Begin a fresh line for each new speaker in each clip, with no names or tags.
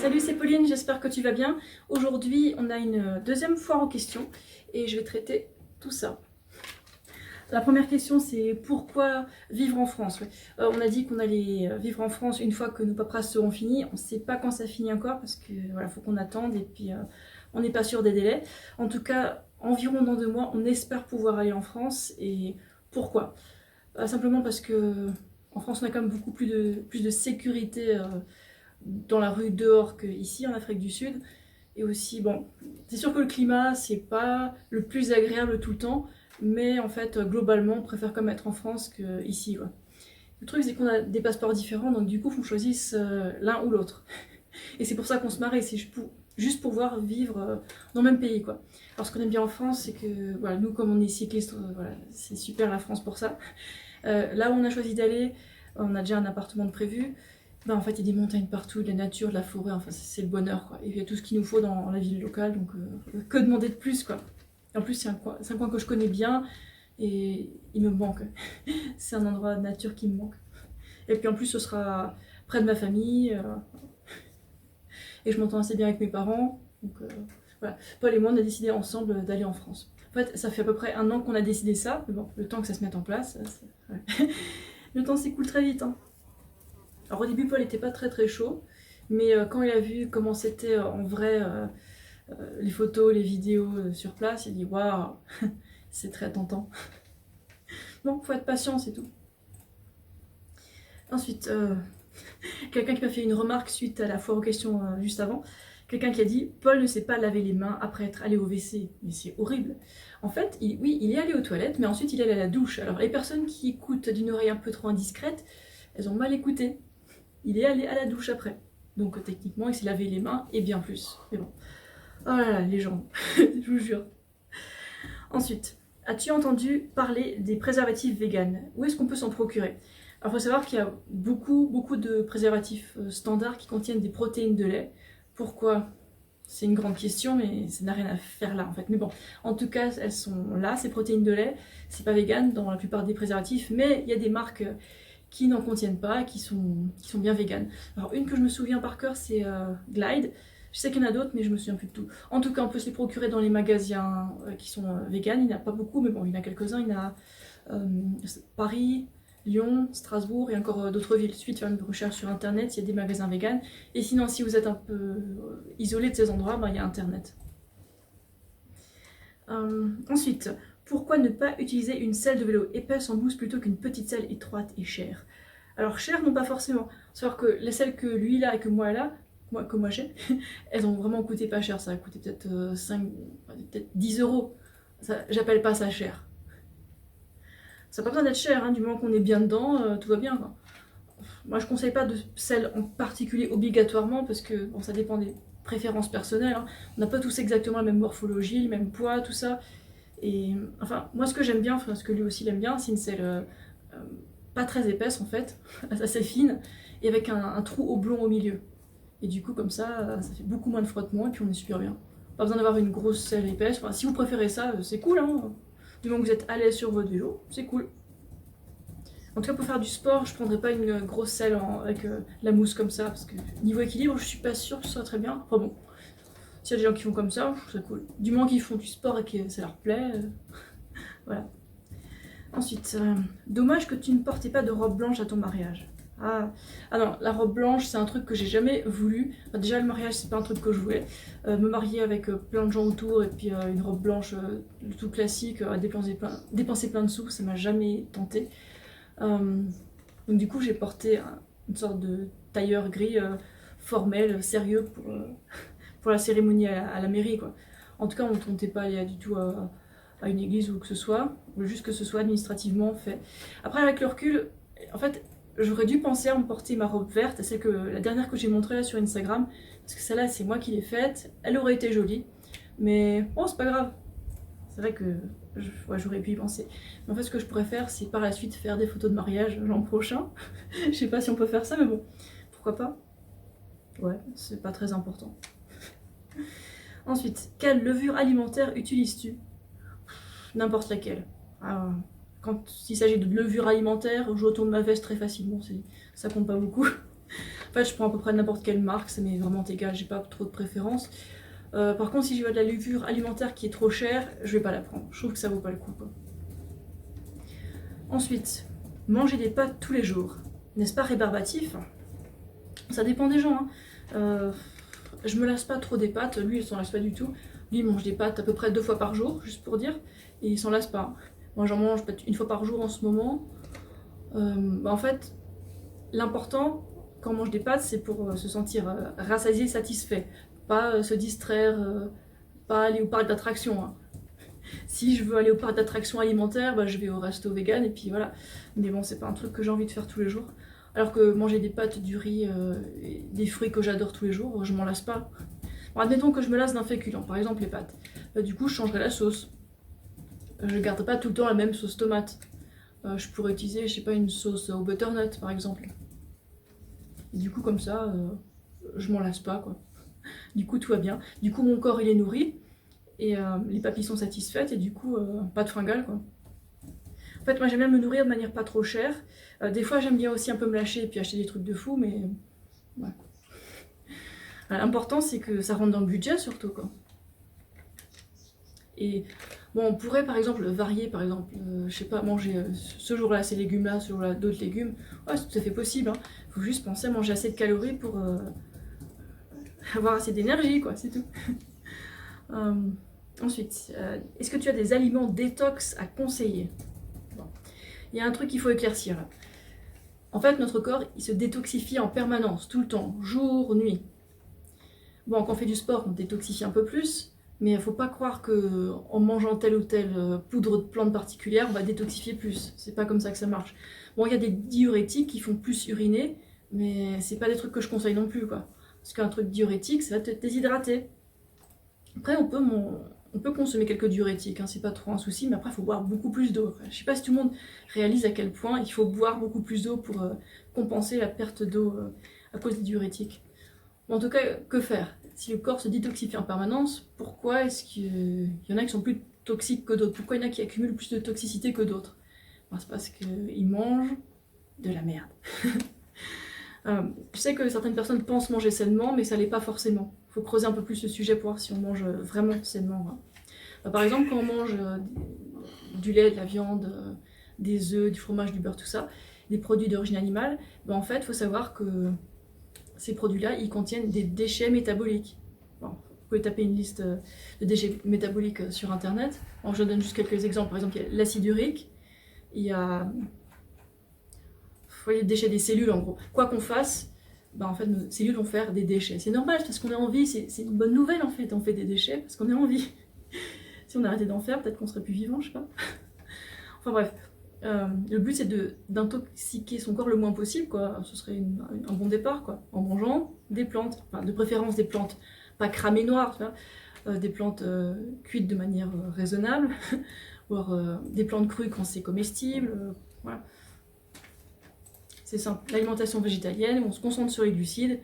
Salut, c'est Pauline, j'espère que tu vas bien. Aujourd'hui, on a une deuxième foire aux questions et je vais traiter tout ça. La première question, c'est pourquoi vivre en France? On a dit qu'on allait vivre en France une fois que nos paperasses seront finies. On ne sait pas quand ça finit encore parce que voilà, faut qu'on attende et puis on n'est pas sûr des délais. En tout cas, environ dans 2 mois, on espère pouvoir aller en France. Et pourquoi? Simplement parce que en France, on a quand même beaucoup plus de sécurité dans la rue dehors qu'ici en Afrique du Sud. Et aussi, bon, c'est sûr que le climat, c'est pas le plus agréable tout le temps, mais en fait, globalement, on préfère quand même être en France qu'ici, quoi. Le truc, c'est qu'on a des passeports différents, donc du coup, on choisisse l'un ou l'autre. Et c'est pour ça qu'on se marie, c'est juste pour pouvoir vivre dans le même pays, quoi. Alors, ce qu'on aime bien en France, c'est que, voilà, nous, comme on est cyclistes, voilà, c'est super la France pour ça. Là où on a choisi d'aller, on a déjà un appartement de prévu. Ben, en fait, il y a des montagnes partout, de la nature, de la forêt, enfin, c'est le bonheur, quoi. Et il y a tout ce qu'il nous faut dans la ville locale, donc que demander de plus, quoi. Et en plus, c'est un coin que je connais bien, et il me manque. C'est un endroit de nature qui me manque. Et puis en plus, ce sera près de ma famille, et je m'entends assez bien avec mes parents. Donc voilà, Paul et moi, on a décidé ensemble d'aller en France. En fait, ça fait à peu près 1 an qu'on a décidé ça, mais bon, le temps que ça se mette en place, ouais. Le temps s'écoule très vite, hein. Alors au début, Paul n'était pas très chaud, mais quand il a vu comment c'était en vrai, les photos, les vidéos sur place, il a dit waouh, c'est très tentant. Bon, faut être patient, c'est tout. Ensuite, quelqu'un qui m'a fait une remarque suite à la foire aux questions juste avant. Quelqu'un qui a dit Paul ne sait pas laver les mains après être allé au WC. Mais c'est horrible. En fait, oui, il est allé aux toilettes, mais ensuite il est allé à la douche. Alors les personnes qui écoutent d'une oreille un peu trop indiscrète, elles ont mal écouté. Il est allé à la douche après. Donc techniquement, il s'est lavé les mains et bien plus. Mais bon. Oh là là, les gens, je vous jure. Ensuite, as-tu entendu parler des préservatifs véganes? Où est-ce qu'on peut s'en procurer? Alors, il faut savoir qu'il y a beaucoup de préservatifs standards qui contiennent des protéines de lait. Pourquoi? C'est une grande question, mais ça n'a rien à faire là en fait. Mais bon, en tout cas, elles sont là, ces protéines de lait. C'est pas vegan dans la plupart des préservatifs, mais il y a des marques qui n'en contiennent pas, qui sont bien véganes. Alors, une que je me souviens par cœur, c'est Glide. Je sais qu'il y en a d'autres, mais je me souviens plus de tout. En tout cas, on peut se les procurer dans les magasins qui sont véganes. Il n'y en a pas beaucoup, mais bon, il y en a quelques-uns. Il y en a Paris, Lyon, Strasbourg et encore d'autres villes. Ensuite, faire une recherche sur internet, il y a des magasins véganes. Et sinon, si vous êtes un peu isolé de ces endroits, ben, il y a internet. Ensuite, pourquoi ne pas utiliser une selle de vélo épaisse en mousse plutôt qu'une petite selle étroite et chère? Alors, chère, non pas forcément. Savoir que les selles que lui a et que moi j'ai, elles ont vraiment coûté pas cher. Ça a coûté peut-être peut-être 10 euros. J'appelle pas ça cher. Ça n'a pas besoin d'être cher, hein, du moment qu'on est bien dedans, tout va bien, quoi. Moi, je conseille pas de selle en particulier obligatoirement parce que bon, ça dépend des préférences personnelles, hein. On n'a pas tous exactement la même morphologie, le même poids, tout ça. Et enfin, moi, ce que j'aime bien, enfin, ce que lui aussi il aime bien, c'est une selle pas très épaisse en fait, assez fine, et avec un trou oblong au milieu. Et du coup, comme ça fait beaucoup moins de frottement et puis on est super bien. Pas besoin d'avoir une grosse selle épaisse. Enfin, si vous préférez ça, c'est cool, hein. Du moment que vous êtes à l'aise sur votre vélo, c'est cool. En tout cas, pour faire du sport, je prendrais pas une grosse selle avec la mousse comme ça, parce que niveau équilibre, je suis pas sûre que ce soit très bien. Enfin bon, s'il y a des gens qui font comme ça, c'est cool. Du moment qu'ils font du sport et que ça leur plaît, voilà. Ensuite, dommage que tu ne portais pas de robe blanche à ton mariage. Ah non, la robe blanche, c'est un truc que j'ai jamais voulu. Enfin, déjà, le mariage, c'est pas un truc que je voulais. Me marier avec plein de gens autour et puis une robe blanche, tout classique, à dépenser plein de sous, ça m'a jamais tenté. Donc du coup, j'ai porté une sorte de tailleur gris formel, sérieux pour la cérémonie à la mairie, quoi. En tout cas, on ne comptait pas aller du tout à une église ou que ce soit, juste que ce soit administrativement fait. Après, avec le recul, en fait, j'aurais dû penser à me porter ma robe verte, celle que la dernière que j'ai montrée là sur Instagram, parce que celle-là, c'est moi qui l'ai faite. Elle aurait été jolie, mais bon, c'est pas grave. C'est vrai que j'aurais pu y penser. Mais en fait, ce que je pourrais faire, c'est par la suite faire des photos de mariage l'an prochain. Je sais pas si on peut faire ça, mais bon, pourquoi pas? Ouais, c'est pas très important. Ensuite, quelle levure alimentaire utilises-tu? N'importe laquelle. Quand il s'agit de levure alimentaire, je retourne ma veste très facilement, ça compte pas beaucoup. En fait, je prends à peu près n'importe quelle marque, ça m'est vraiment égal, j'ai pas trop de préférence. Par contre, si je vois de la levure alimentaire qui est trop chère, je vais pas la prendre. Je trouve que ça vaut pas le coup, quoi. Ensuite, manger des pâtes tous les jours. N'est-ce pas rébarbatif? Ça dépend des gens, hein. Je me lasse pas trop des pâtes, lui il s'en lasse pas du tout. Lui il mange des pâtes à peu près 2 fois par jour, juste pour dire, et il s'en lasse pas. Moi j'en mange peut-être 1 fois par jour en ce moment. En fait, l'important quand on mange des pâtes, c'est pour se sentir rassasié, satisfait. Pas se distraire, pas aller au parc d'attractions, hein. Si je veux aller au parc d'attractions alimentaires, bah, je vais au resto vegan et puis voilà. Mais bon, c'est pas un truc que j'ai envie de faire tous les jours. Alors que manger des pâtes, du riz, et des fruits que j'adore tous les jours, je m'en lasse pas. Bon, admettons que je me lasse d'un féculent, par exemple les pâtes. Du coup, je changerai la sauce. Je garde pas tout le temps la même sauce tomate. Je pourrais utiliser, je sais pas, une sauce au butternut par exemple. Et du coup, comme ça, je m'en lasse pas, quoi. Du coup, tout va bien. Du coup, mon corps il est nourri et les papilles sont satisfaites et du coup, pas de fringales, quoi. En fait, moi j'aime bien me nourrir de manière pas trop chère. Des fois, j'aime bien aussi un peu me lâcher et puis acheter des trucs de fou, mais ouais. L'important, c'est que ça rentre dans le budget surtout, quoi. Et bon, on pourrait par exemple varier, par exemple, je sais pas, manger ce jour-là ces légumes-là, ce jour-là d'autres légumes. Ouais, c'est tout à fait possible, hein. Faut juste penser à manger assez de calories pour avoir assez d'énergie, quoi, c'est tout. Ensuite, est-ce que tu as des aliments détox à conseiller? Bon. Il y a un truc qu'il faut éclaircir là. En fait, notre corps, il se détoxifie en permanence, tout le temps, jour, nuit. Bon, quand on fait du sport, on détoxifie un peu plus, mais il ne faut pas croire qu'en mangeant telle ou telle poudre de plante particulière, on va détoxifier plus. C'est pas comme ça que ça marche. Bon, il y a des diurétiques qui font plus uriner, mais c'est pas des trucs que je conseille non plus, quoi. Parce qu'un truc diurétique, ça va te déshydrater. Après, on peut consommer quelques diurétiques, hein, c'est pas trop un souci, mais après, il faut boire beaucoup plus d'eau. Je sais pas si tout le monde réalise à quel point il faut boire beaucoup plus d'eau pour compenser la perte d'eau à cause des diurétiques. Bon, en tout cas, que faire? Si le corps se détoxifie en permanence, pourquoi est-ce qu'il y en a qui sont plus toxiques que d'autres? Pourquoi il y en a qui accumulent plus de toxicité que d'autres? Ben, c'est parce qu'ils mangent de la merde. Je sais que certaines personnes pensent manger sainement, mais ça l'est pas forcément. Il faut creuser un peu plus le sujet pour voir si on mange vraiment sainement, hein. Par exemple, quand on mange du lait, de la viande, des œufs, du fromage, du beurre, tout ça, des produits d'origine animale, ben en fait, il faut savoir que ces produits-là, ils contiennent des déchets métaboliques. Bon, vous pouvez taper une liste de déchets métaboliques sur internet. Alors, je donne juste quelques exemples. Par exemple, il y a l'acide urique, il y a les déchets des cellules en gros. Quoi qu'on fasse, bah en fait nos cellules vont faire des déchets. C'est normal parce qu'on est en vie, c'est une bonne nouvelle en fait, on fait des déchets parce qu'on est en vie. Si on arrêtait d'en faire, peut-être qu'on serait plus vivant, je sais pas. Enfin bref, le but c'est d'intoxiquer son corps le moins possible, quoi. Ce serait un bon départ, quoi. En mangeant des plantes, enfin de préférence des plantes pas cramées noires, tu vois, des plantes cuites de manière raisonnable, voire des plantes crues quand c'est comestible, voilà. C'est simple, l'alimentation végétalienne, on se concentre sur les glucides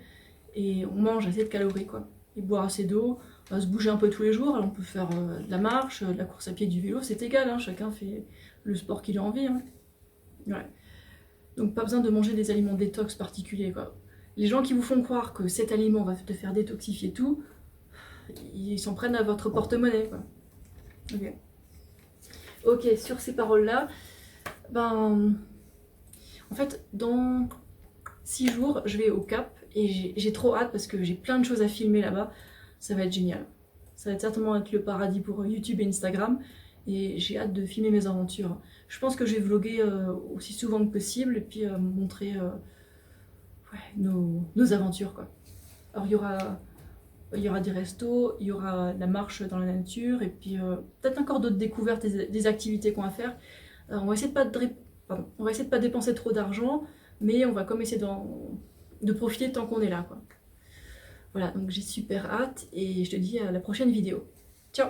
et on mange assez de calories, quoi. Et boire assez d'eau, se bouger un peu tous les jours. Alors on peut faire de la marche, de la course à pied, du vélo, c'est égal, hein, chacun fait le sport qu'il a envie, hein. Ouais. Donc pas besoin de manger des aliments détox particuliers, quoi. Les gens qui vous font croire que cet aliment va te faire détoxifier tout, ils s'en prennent à votre porte-monnaie, quoi. Ok. Ok, sur ces paroles-là, ben... En fait, dans 6 jours, je vais au Cap et j'ai trop hâte parce que j'ai plein de choses à filmer là-bas. Ça va être génial. Ça va certainement être le paradis pour YouTube et Instagram et j'ai hâte de filmer mes aventures. Je pense que je vais vlogger aussi souvent que possible et puis montrer ouais, nos aventures, quoi. Alors il y aura des restos, il y aura la marche dans la nature et puis peut-être encore d'autres découvertes, des activités qu'on va faire. On va essayer de pas dépenser trop d'argent, mais on va comme essayer de profiter tant qu'on est là, quoi. Voilà, donc j'ai super hâte et je te dis à la prochaine vidéo. Ciao!